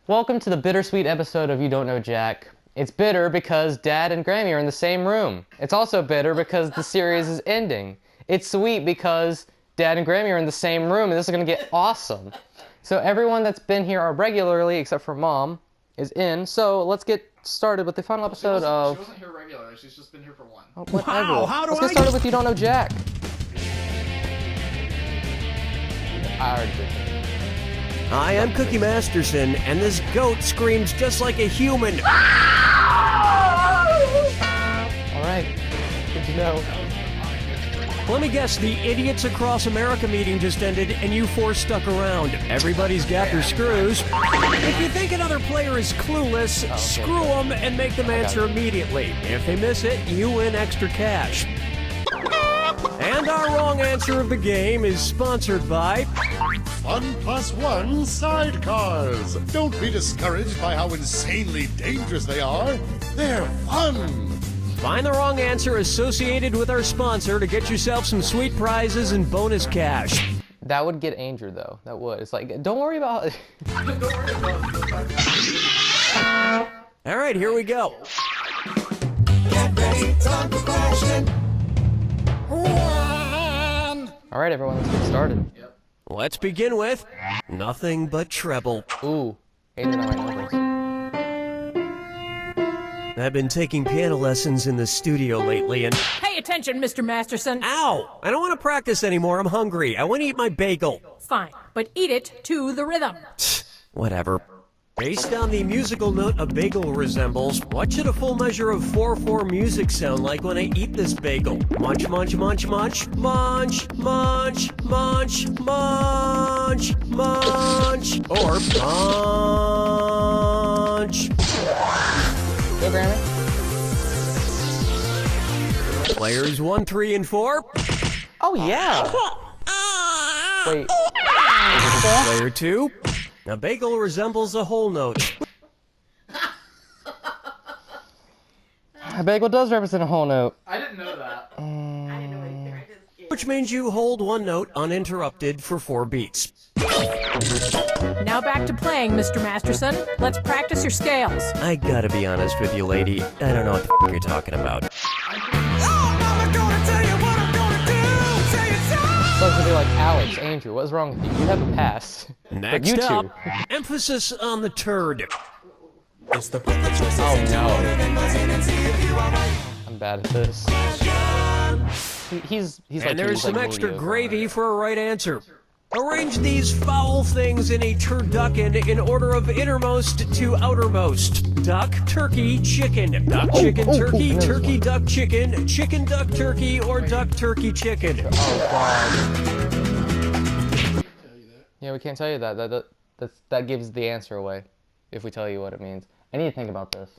Welcome to the bittersweet episode of You Don't Know Jack. It's bitter because Dad and Grammy are in the same room. It's also bitter because the series is ending. It's sweet because Dad and Grammy are in the same room and this is going to get awesome. So everyone that's been here regularly, except for Mom, is in. So let's get started with the final episode of... She wasn't here regularly, she's just been here for one. Oh, whatever. Wow, how do Let's get started with You Don't Know Jack. I already did. Hi, I'm Cookie Masterson, and this goat screams just like a human. Alright, good to know. Let me guess, the Idiots Across America meeting just ended, and you four stuck around. Everybody's got their screws. If you think another player is clueless, screw them and make them answer immediately. If they miss it, you win extra cash. And our wrong answer of the game is sponsored by... Fun Plus One sidecars. Don't be discouraged by how insanely dangerous they are. They're fun. Find the wrong answer associated with our sponsor to get yourself some sweet prizes and bonus cash. That would get Andrew, though. That would. It's like, don't worry about it. All right, here we go. Get ready, time for question. All right, everyone, let's get started. Yep. Let's begin with nothing but treble. Ooh, Andrew and I know this. I've been taking piano lessons in the studio lately and... Pay attention, Mr. Masterson. Ow! I don't want to practice anymore. I'm hungry. I want to eat my bagel. Fine, but eat it to the rhythm. Whatever. Based on the musical note a bagel resembles, what should a full measure of 4/4 music sound like when I eat this bagel? Munch, munch, munch, munch, munch, munch, munch, munch, munch, or munch. Go, Grammy. Players 1, 3, and 4. Oh, yeah. Wait. Player 2. A bagel resembles a whole note. A bagel does represent a whole note. I didn't know that. Which means you hold one note uninterrupted for 4 beats. Now back to playing, Mr. Masterson. Let's practice your scales. I gotta be honest with you, lady. I don't know what the f you're talking about. Supposed to be like, Alex, Andrew, what's wrong with you? You have a pass. Next you up, two. emphasis on the turd. Oh, no. I'm bad at this. He's like... And there's he's some like extra Julio. gravy for a right answer. Arrange these foul things in a turducken in order of innermost to outermost. Duck, turkey, chicken. Duck, chicken, turkey, there's turkey, one. duck, chicken, chicken, duck, turkey, or duck, turkey, chicken. Oh, God. Yeah, we can't tell you that. That gives the answer away if we tell you what it means. I need to think about this.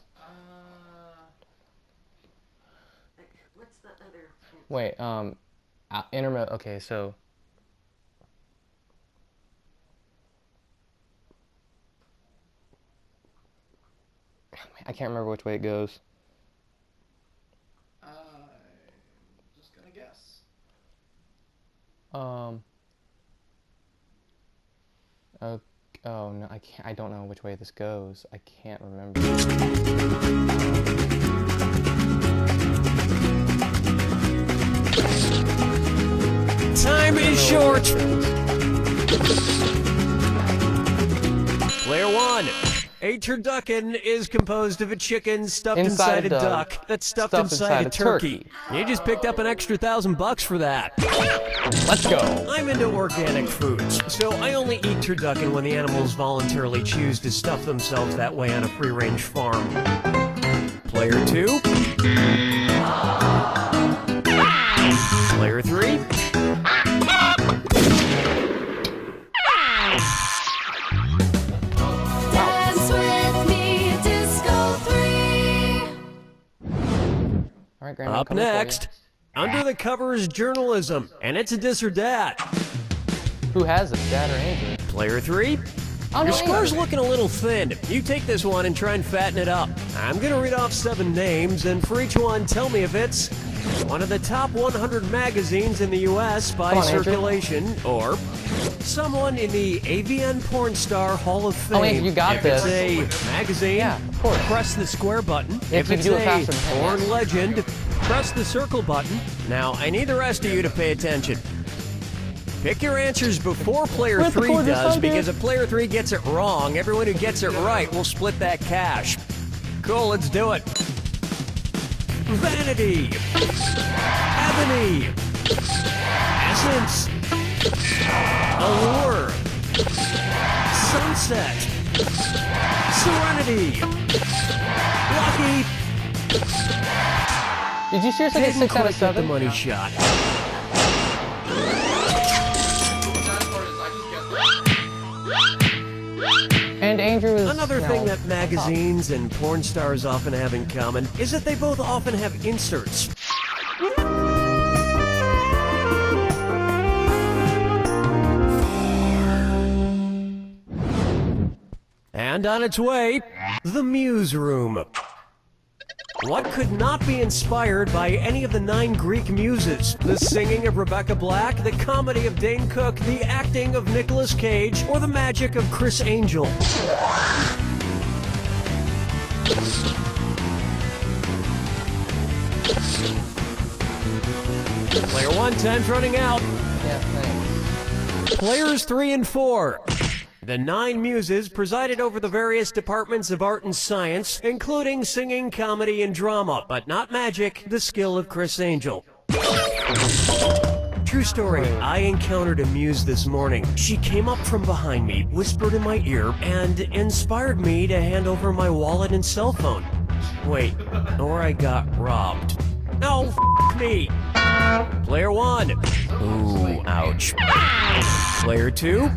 What's the other? Wait, intermo... Okay, so... I can't remember which way it goes. Just gonna guess. Oh, oh no, I can't. I don't know which way this goes. I can't remember. Time is short. Player 1. A turducken is composed of a chicken stuffed inside a duck that's stuffed inside a turkey. You just picked up an extra $1,000 for that. Let's go. I'm into organic foods, so I only eat turducken when the animals voluntarily choose to stuff themselves that way on a free-range farm. Player 2. Player 3. All right, Grandma. Up coming for you. next, Under the Covers Journalism, and it's a this or dat. Who has it, Dad or Andrew? Player 3. Oh, Your no, score's Andrew. looking a little thin. You take this one and try and fatten it up. I'm gonna read off 7 names, and for each one, tell me if it's one of the top 100 magazines in the U.S. by Come on, Andrew. circulation, or someone in the AVN Porn Star Hall of Fame. Oh, wait, you got if this. it's a magazine, Yeah, of course. press the square button. If If you it's do it a faster than 10 porn minutes. legend, press the circle button. Now, I need the rest of you to pay attention. Pick your answers before player Where's the 3 quarter does, side, because if player 3 gets it wrong, everyone who gets it right will split that cash. Cool, let's do it. Vanity. Ebony. Essence. Allure. Sunset. Serenity. Lucky. Did you seriously get Didn't 6 out quite of get 7? the money shot. The best part is I just guessed. And Andrew was... Another no. thing that magazines and porn stars often have in common is that they both often have inserts. And on its way, the Muse Room. What could not be inspired by any of the 9 Greek muses? The singing of Rebecca Black, the comedy of Dane Cook, the acting of Nicolas Cage, or the magic of Chris Angel? Player 1, time's running out. Yeah, thanks. Players 3 and 4. The 9 muses presided over the various departments of art and science, including singing, comedy, and drama, but not magic, the skill of Chris Angel. True story, I encountered a muse this morning. She came up from behind me, whispered in my ear, and inspired me to hand over my wallet and cell phone. Wait, or I got robbed. No, f me. Player 1. Ooh, ouch. Player 2.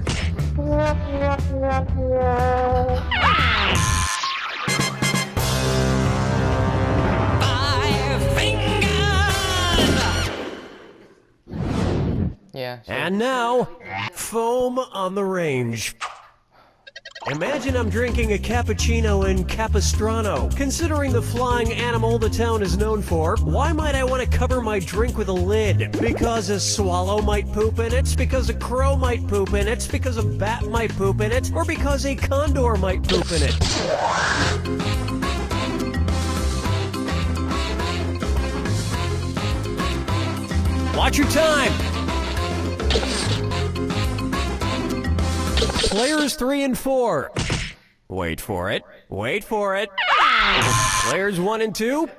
Yeah. Sure. And now, foam on the range. Imagine I'm drinking a cappuccino in Capistrano. Considering the flying animal the town is known for, why might I want to cover my drink with a lid? Because a swallow might poop in it? Because a crow might poop in it? Because a bat might poop in it? Or because a condor might poop in it? Watch your time! Players 3 and 4. Wait for it. Wait for it. Players 1 and 2.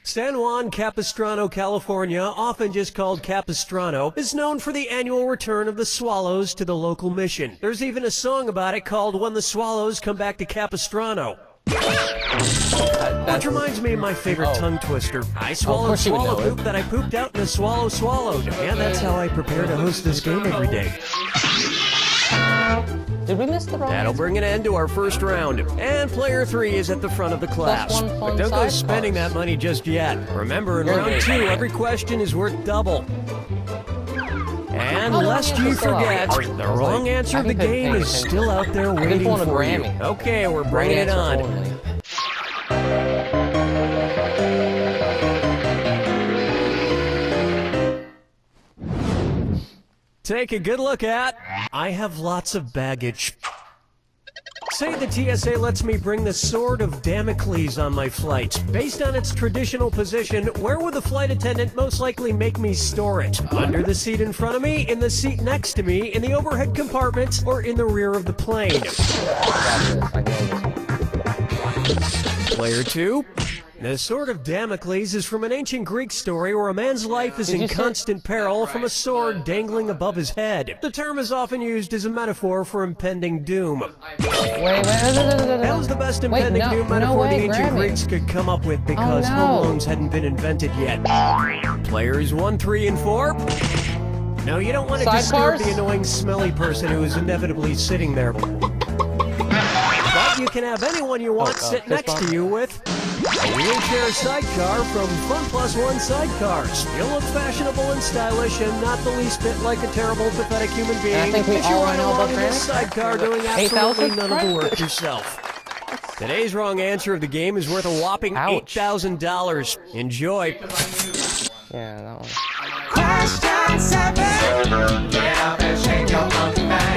San Juan Capistrano, California, often just called Capistrano, is known for the annual return of the swallows to the local mission. There's even a song about it called When the Swallows Come Back to Capistrano. Which reminds me of my favorite tongue twister. I swallowed course you would swallow know it. poop that I pooped out and a swallow swallowed. And that's how I prepare to host this game every day. Did we miss the wrong That'll answer? bring an end to our first round. And player 3 is at the front of the class. Plus one But don't go fun spending sidecars. that money just yet. Remember, in You're round great. 2, every question is worth double. And Oh, lest yeah, you still out. forget, I was the like, wrong answer I of the haven't been game paying is attention. still out there I've been waiting pulling a for you. Grammy. Okay, we're Right bringing it answer on. only. Take a good look at. I have lots of baggage. Say the TSA lets me bring the Sword of Damocles on my flight. Based on its traditional position, where would the flight attendant most likely make me store it? Under the seat in front of me, in the seat next to me, in the overhead compartment, or in the rear of the plane? Got this. I know this. Player 2. The Sword of Damocles is from an ancient Greek story where a man's life is Did in you say- constant peril from a sword dangling above his head. The term is often used as a metaphor for impending doom. Wait. That was the best impending no, doom no metaphor way, the ancient Grammy. Greeks could come up with because Oh, no. home loans hadn't been invented yet. Players 1, 3, and 4. No, you don't want to disturb Sidecars? the annoying, smelly person who is inevitably sitting there. But you can have anyone you want sit fist next to bump? you with a wheelchair sidecar from Fun Plus One Sidecars. You'll look fashionable and stylish and not the least bit like a terrible, pathetic human being. I think we as you all ride know along about in this Granny. sidecar doing 8,000? absolutely none of the work yourself. Today's wrong answer of the game is worth a whopping Ouch. $8,000. Enjoy. Yeah, that one. Question 7. Get up and shake your monkey bang.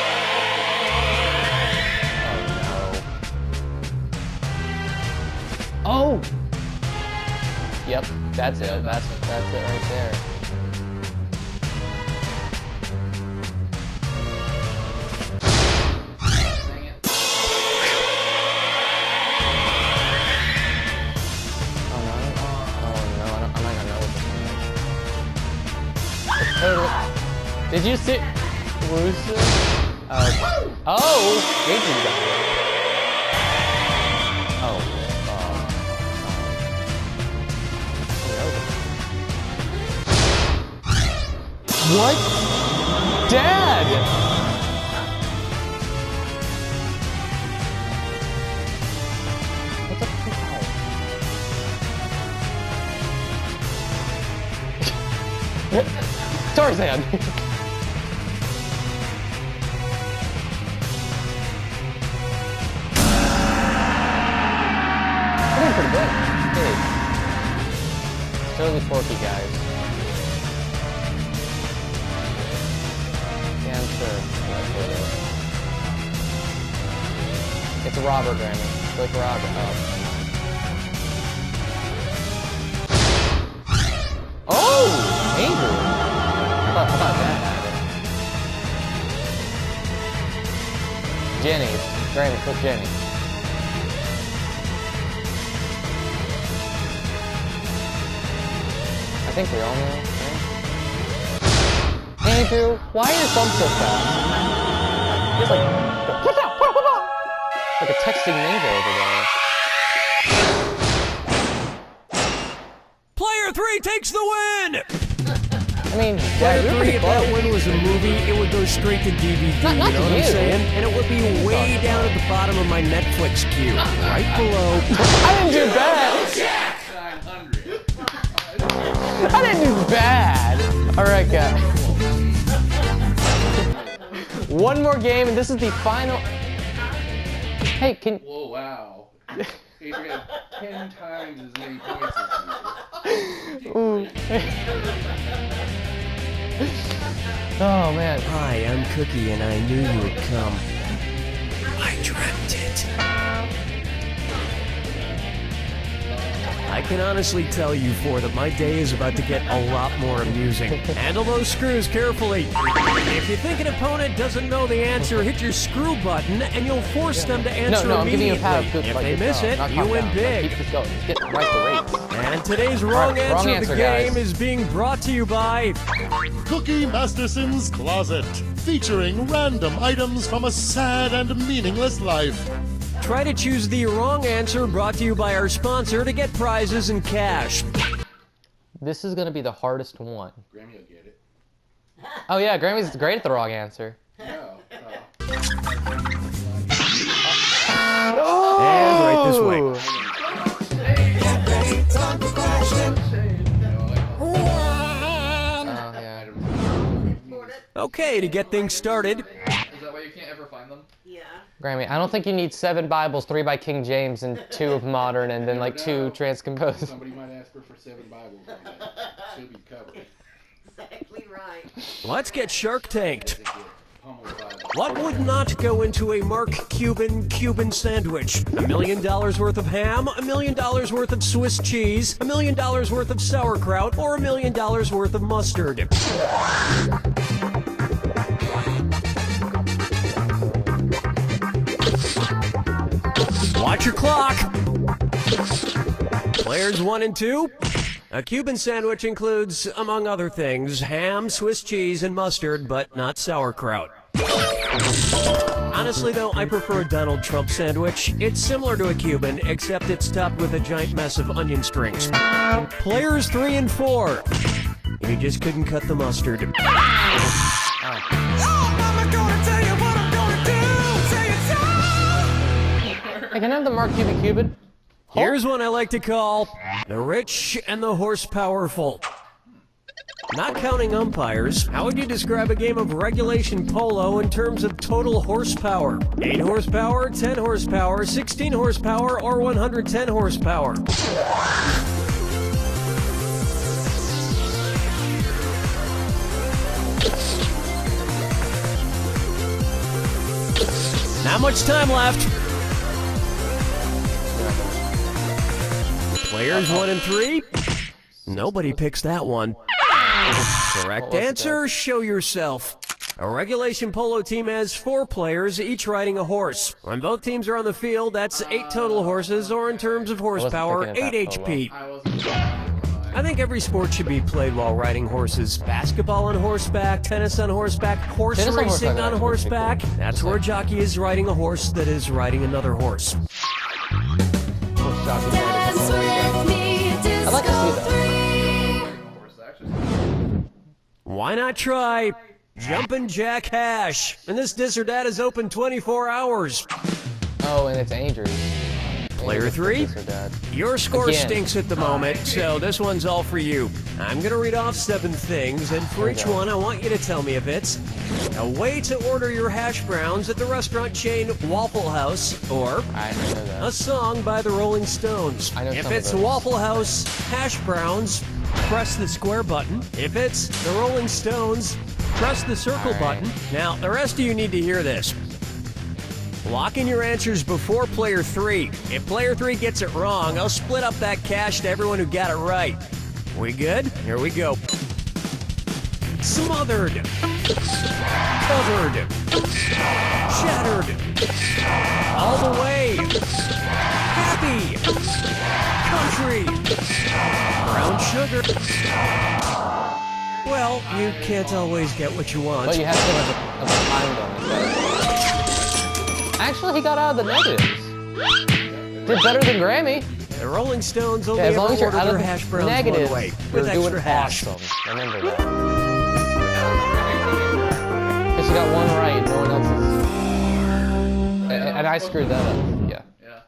Oh! Yep, that's it. That's it right there. Dang it. Oh no, I'm not gonna know what this one is. It's totally... Did you see... Wooster? Oh! Adrian got it. Oh. What? Dad! What the fuck? Tarzan! Pretty good. Hey. It's totally Porky, guys. Yeah, I'm sure. That's what it is. It's a robber, Grammy. Click robber. Oh. Oh! Andrew! How about that happened? Jenny. Grammy, click Jenny. I think we all know. Right? Andrew, why are your thumbs so fast? He's like, like a texting ninja over there. Player 3 takes the win! I mean, yeah, Player you're 3, pretty if that close. win was a movie, it would go straight to DVD, Not you know to what I'm you. saying? And it would be way down at the bottom of my Netflix queue, right below. I didn't do bad. 900. I didn't do bad. All right, guys. One more game, and this is the final. Hey, can... Whoa, wow. Adrian had 10 times as many points as you. Ooh. Oh, man. Hi, I'm Cookie, and I knew you would come. I dreamt it. I can honestly tell you four that my day is about to get a lot more amusing. Handle those screws carefully. If you think an opponent doesn't know the answer, hit your screw button and you'll force them to answer No, I'm giving you a immediately. pat of good If like they good miss job, it, not you calm win down. big. Keep this going. Let's get right the rates. And today's wrong Alright, wrong answer of the answer, game guys. is being brought to you by Cookie Masterson's Closet, featuring random items from a sad and meaningless life. Try to choose the wrong answer, brought to you by our sponsor to get prizes and cash. This is gonna be the hardest one. Grammy will get it. Oh yeah, Grammy's great at the wrong answer. No. And right this way. Oh yeah. Okay, to get things started, Is that why you can't ever find them? Yeah. Grammy, I don't think you need 7 Bibles, 3 by King James and 2 of modern, and then like 2 transcomposed. Somebody might ask her for 7 Bibles one day. She'll be covered. Exactly right. let's get Shark Tanked. They get pummeled by the- What would not go into a Mark Cuban sandwich? $1 million worth of ham, $1 million worth of Swiss cheese, $1 million worth of sauerkraut, or $1 million worth of mustard? Watch your clock. Players 1 and 2. A Cuban sandwich includes, among other things, ham, Swiss cheese, and mustard, but not sauerkraut. Honestly, though, I prefer a Donald Trump sandwich. It's similar to a Cuban, except it's topped with a giant mess of onion strings. Players 3 and 4. You just couldn't cut the mustard. Hey, can I have the Mark Cuban Cuban? Here's one I like to call the rich and the horsepowerful. Not counting umpires, how would you describe a game of regulation polo in terms of total horsepower? 8 horsepower, 10 horsepower, 16 horsepower, or 110 horsepower? Not much time left. Players 1 and 3? Nobody picks that one. Correct answer, show yourself. A regulation polo team has 4 players, each riding a horse. When both teams are on the field, that's 8 total horses, or in terms of horsepower, 8 HP. I wasn't. I think every sport should be played while riding horses. Basketball on horseback, tennis on horseback, horse Tennis on racing horseback, on that's horseback. pretty cool. That's where a jockey is riding a horse that is riding another horse. I'd like to see that. Why not try Jumpin' Jack Hash? And this Dis or Dat is open 24 hours. Oh, and it's Andrews. Player 3? This or that. Your score Again. stinks at the moment, so this one's all for you. I'm going to read off 7 things, and for each one, I want you to tell me if it's a way to order your hash browns at the restaurant chain Waffle House, or I know that. a song by the Rolling Stones. I know If some of it's those. Waffle House hash browns, press the square button. If it's the Rolling Stones, press the circle All right. button. Now, the rest of you need to hear this. Lock in your answers before player 3. If player 3 gets it wrong, I'll split up that cash to everyone who got it right. We good? Here we go. Smothered. Covered. Shattered. All the way. Happy. Country. Brown sugar. Well, you can't always get what you want. But you have to give us a time bonus. Actually, he got out of the negatives. Did better than Grammy. The Rolling Stones only Yeah, as ever long as you're order out their of hash the browns negatives, one way, you're with doing extra hash. awesome. Remember that. Because you got one right, no one else is. And I screwed that up. Yeah.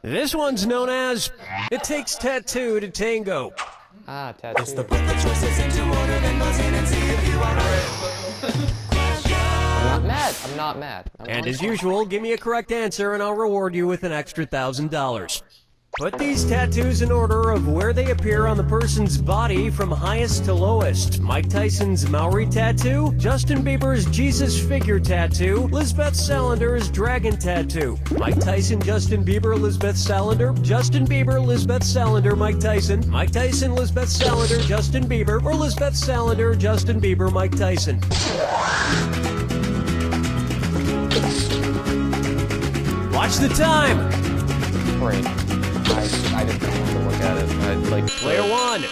This one's known as It Takes Tattoo to Tango. Ah, tattoo. I'm not mad. I'm not mad. And as usual, give me a correct answer and I'll reward you with an extra $1,000. Put these tattoos in order of where they appear on the person's body from highest to lowest. Mike Tyson's Maori tattoo, Justin Bieber's Jesus figure tattoo, Lisbeth Salander's dragon tattoo. Mike Tyson, Justin Bieber, Lisbeth Salander, Justin Bieber, Lisbeth Salander, Mike Tyson, Mike Tyson, Lisbeth Salander, Justin Bieber, or Lisbeth Salander, Justin Bieber, Mike Tyson. Watch the time. Great. I didn't want to look at it. I like Player 1.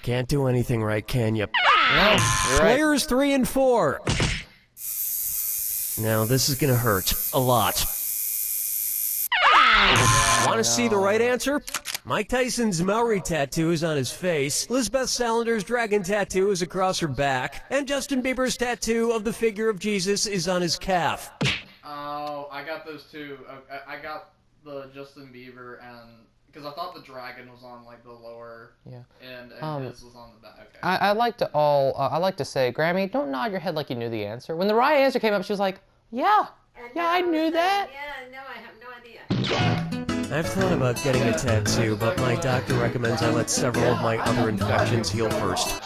Can't do anything right, can you? No, you're right. Players 3 and 4. Now this is gonna hurt a lot. Want to see the right answer? Mike Tyson's Maori tattoo is on his face, Lisbeth Salander's dragon tattoo is across her back, and Justin Bieber's tattoo of the figure of Jesus is on his calf. Oh, I got those two. I got the Justin Bieber and because I thought the dragon was on like the lower end and his was on the back. Okay. I like to I like to say, Grammy, don't nod your head like you knew the answer. When the right answer came up, she was like, yeah, I knew that. Yeah, no, I have no idea. I've thought about getting a tattoo, but my doctor recommends I let several of my other infections heal first.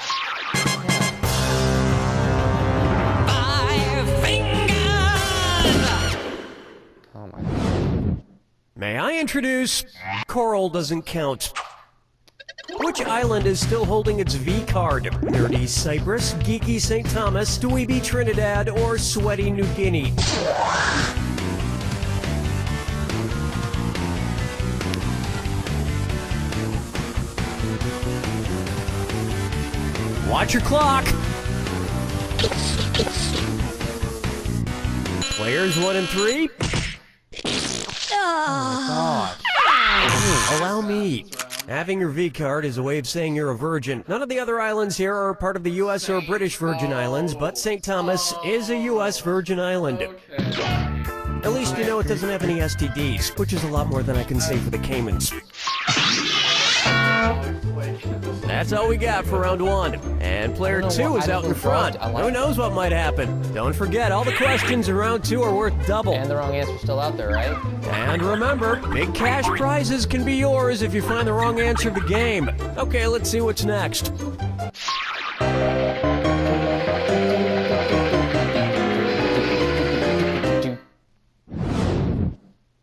Oh my God. May I introduce Coral Doesn't Count. Which island is still holding its V card? Nerdy Cyprus, Geeky St. Thomas, Dweeby Trinidad, or Sweaty New Guinea? Watch your clock! Players 1 and 3? Allow me. Having your V card is a way of saying you're a virgin. None of the other islands here are part of the U.S. or British Virgin Islands, but St. Thomas is a U.S. Virgin Island. At least you know it doesn't have any STDs, which is a lot more than I can say for the Caymans. That's all we got for round 1. And player 2 is out in front. Who knows what might happen? Don't forget, all the questions in round 2 are worth double. And the wrong answer's still out there, right? And remember, big cash prizes can be yours if you find the wrong answer to the game. Okay, let's see what's next.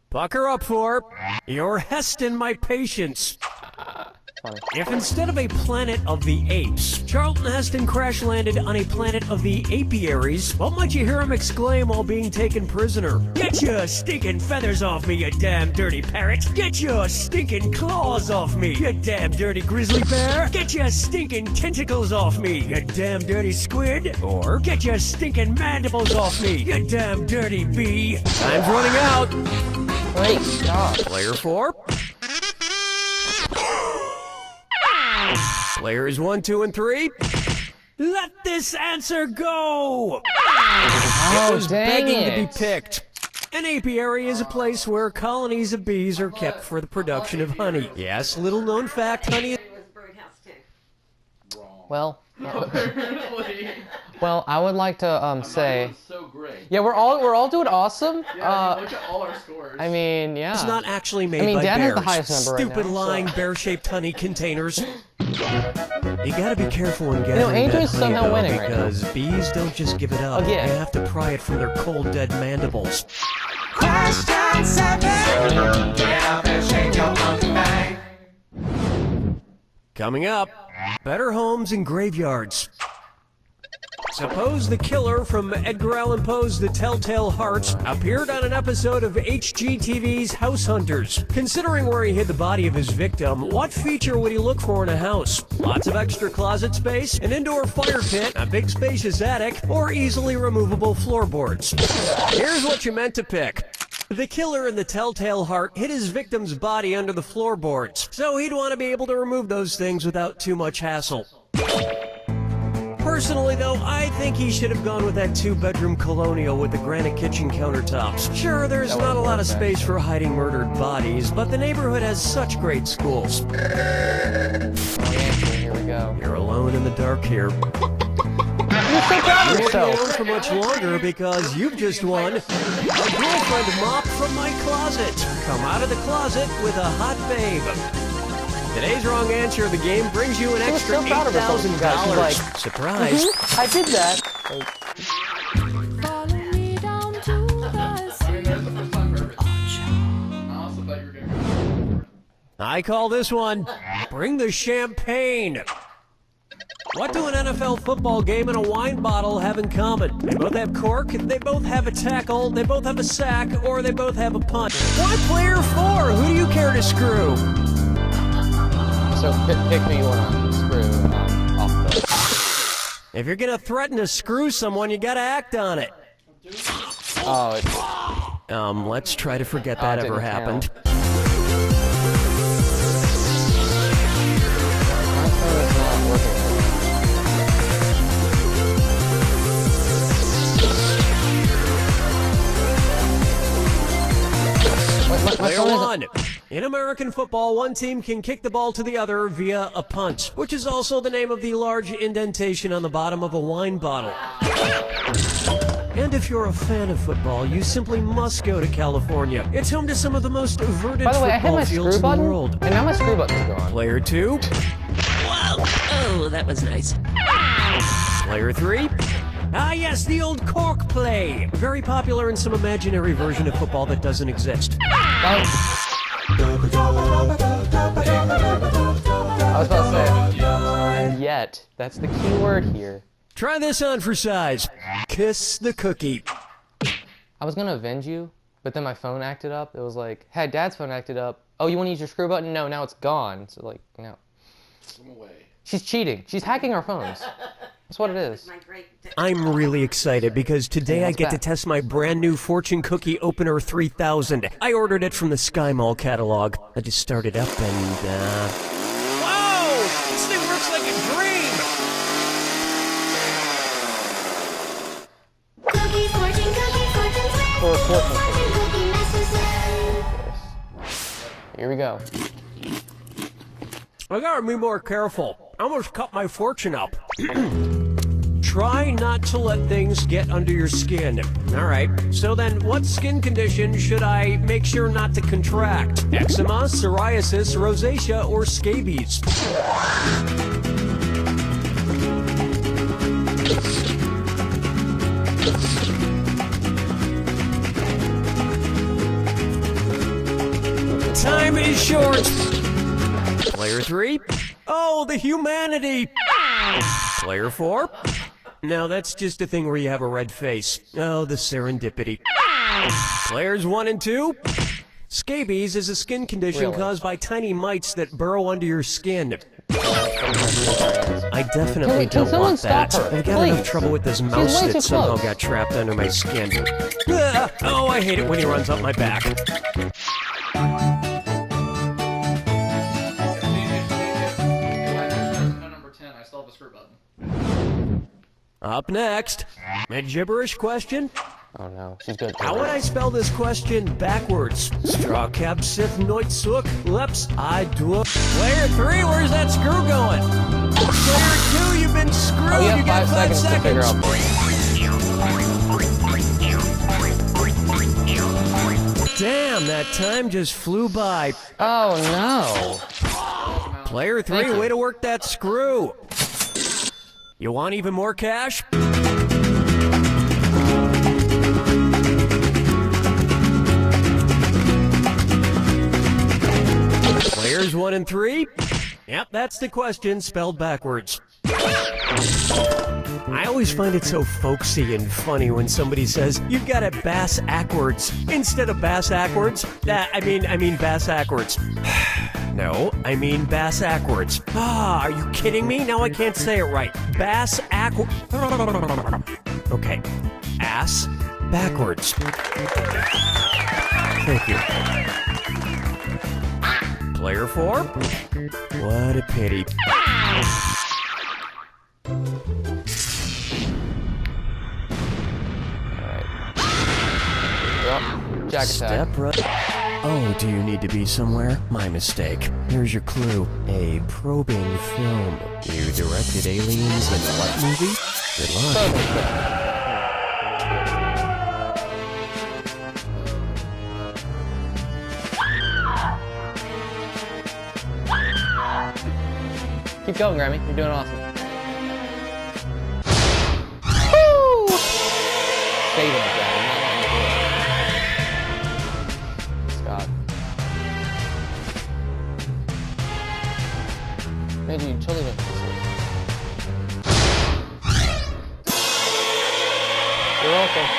Pucker up for Your Heston My Patience. funny. If instead of a planet of the apes, Charlton Heston crash landed on a planet of the apiaries, what might you hear him exclaim while being taken prisoner? Get your stinking feathers off me, you damn dirty parrot! Get your stinking claws off me, you damn dirty grizzly bear! Get your stinking tentacles off me, you damn dirty squid! Or get your stinking mandibles off me, you damn dirty bee! Time's running out! Wait, stop. Player 4. Players 1, 2, and 3. Let this answer go! Oh, it was dang begging it. to be picked. An apiary is a place where colonies of bees are kept for the production of honey. Yes, little known fact, honey. It was birdhouse too. Well, Apparently. well, I would like to say, So great. yeah, we're all doing awesome. Yeah, look at all our scores. I mean, yeah. It's not actually made I mean, by Dad bears. has the highest number right Stupid now, so- lying bear-shaped honey containers. You gotta be careful when gathering Angel's that honey, somehow though, winning right now. because bees don't just give it up. Oh, yeah. You have to pry it from their cold, dead mandibles. Question 7. Get up and shake your monkey bang. Coming up, better homes and graveyards. Suppose the killer from Edgar Allan Poe's The Telltale Heart appeared on an episode of HGTV's House Hunters. Considering where he hid the body of his victim, what feature would he look for in a house? Lots of extra closet space, an indoor fire pit, a big spacious attic, or easily removable floorboards? Here's what you meant to pick. The killer in The Telltale Heart hid his victim's body under the floorboards, so he'd want to be able to remove those things without too much hassle. Personally, though, I think he should have gone with that 2-bedroom colonial with the granite kitchen countertops. Sure, there's not a lot of space for hiding murdered bodies, but the neighborhood has such great schools. Oh, yeah, here we go. You're alone in the dark here. You're so proud of You won't be yourself. alone for much longer because you've just won a girlfriend mop from my closet. Come out of the closet with a hot babe. Today's wrong answer of the game brings you an She was extra so proud of herself, you guys. She's $8,000. like, Surprise. I did that. Follow me down to the I mean, that's the first time for everything. I also thought you were gonna go. I call this one, bring the champagne. What do an NFL football game and a wine bottle have in common? They both have cork, they both have a tackle, they both have a sack, or they both have a punt. Why player 4? Who do you care to screw? So pick me one screw off the. If you're gonna threaten to screw someone, you gotta act on it. Oh, it's. Let's try to forget Oh, that it ever didn't count. happened. My phone is not working. My Player phone is. 1. In American football, one team can kick the ball to the other via a punt, which is also the name of the large indentation on the bottom of a wine bottle. And if you're a fan of football, you simply must go to California. It's home to some of the most averted By the way, I had football my fields screw in the button, world. and now my screw button's gone. Player 2. Whoa! Oh, that was nice. Player 3. Ah, yes, the old cork play. Very popular in some imaginary version of football that doesn't exist. I was about to say. Yet. That's the key word here. Try this on for size. Kiss the cookie. I was gonna avenge you, but then my phone acted up. It was like, hey, Dad's phone acted up. Oh, you want to use your screw button? No, now it's gone. So like, no. Come away. She's cheating. She's hacking our phones. That's what it is. My great. I'm really excited because today Yeah, I it's get to back. test my brand new Fortune Cookie Opener 3000. I ordered it from the Sky Mall catalog. I just started up and, Whoa! This thing works like a dream! Cookie fortune, For fortune fortune, cookie master Here we go. I gotta be more careful. I almost cut my fortune up. Try not to let things get under your skin. Alright, so then what skin condition should I make sure not to contract? Eczema, psoriasis, rosacea, or scabies? Time is short. Player 3. Oh, the humanity. Player 4. No, that's just a thing where you have a red face. Oh, the serendipity. Players 1 and 2. Scabies is a skin condition caused by tiny mites that burrow under your skin. I definitely don't want that. I've got enough trouble with this mouse that somehow got trapped under my skin. Oh, I hate it when he runs up my back. Up next, a gibberish question. Oh no, she's good. How would I spell this question backwards? Strawcap sith noitsuk leps I do. Player 3, where's that screw going? Player 2, you've been screwed. Oh, you got 5 seconds. to figure out. Damn, that time just flew by. Oh no. Player 3, way to work that screw. You want even more cash? Players 1 and 3? Yep, that's the question spelled backwards. I always find it so folksy and funny when somebody says, you've got it bass-ackwards instead of bass-ackwards. I mean bass-ackwards. No, I mean bass-ackwards. Ah, are you kidding me? Now I can't say it right. Bass-ackwards. Okay, ass backwards. Thank you. Player 4? What a pity. Jack attack. Step right. Oh, do you need to be somewhere? My mistake. Here's your clue. A probing film. You directed Aliens in what movie? Good luck. Keep going, Grammy. You're doing awesome. Woo! Saving it, Grammy. Not letting you do it. Scott. Maybe you totally didn't listen. You're welcome.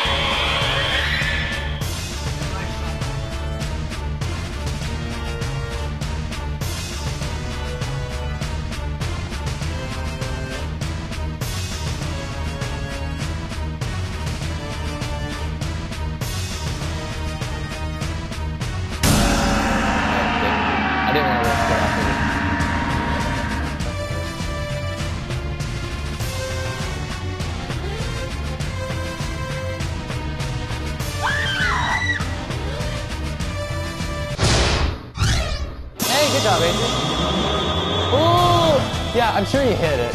I didn't want to risk it after this. Hey, good job, Adrian. Ooh! Yeah, I'm sure you hit it.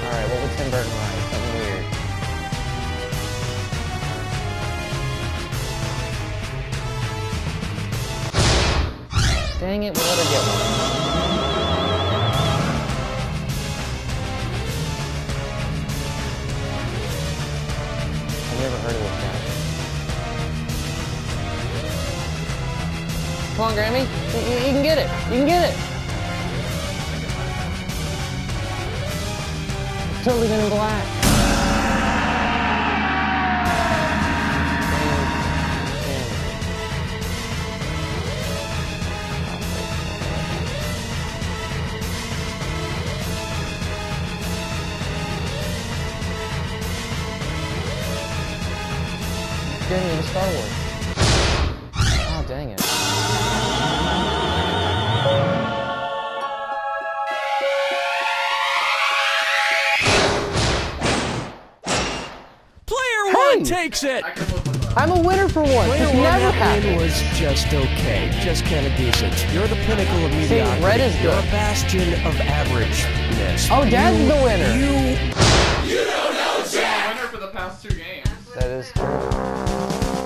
Alright, what would Tim Burton write? Something weird. Dang it, we'll let her get one. I've never heard of this guy. Come on, Grammy. You can get it. You can get it. It's totally been in black. Grammy to Star Wars. Oh, dang it. Player 1 takes it! I'm a winner for once. Player This 1 never that happened. win was just okay. Just kind of decent. You're the pinnacle of mediocrity. red is You're good. a bastion of averageness. Oh, Dad's the winner. Winner for the past 2 games. That is true.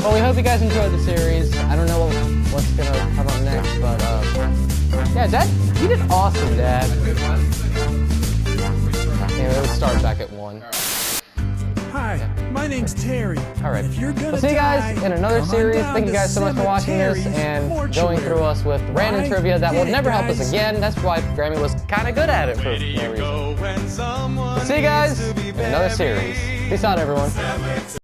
Well, we hope you guys enjoyed the series. I don't know what's gonna come up next, but yeah, Dad, you did awesome, Dad. Yeah, let's start back at 1. Hi, My name's Terry. All right. If you're gonna We'll see you guys die, in another come on series. down Thank you to guys so much for watching this Cemetery's and going mortuary. through us with random Right? trivia that will Get it, never help us guys? again. That's why Grammy was kind of good at it for no reason. We'll see you guys in another series. Peace out, everyone.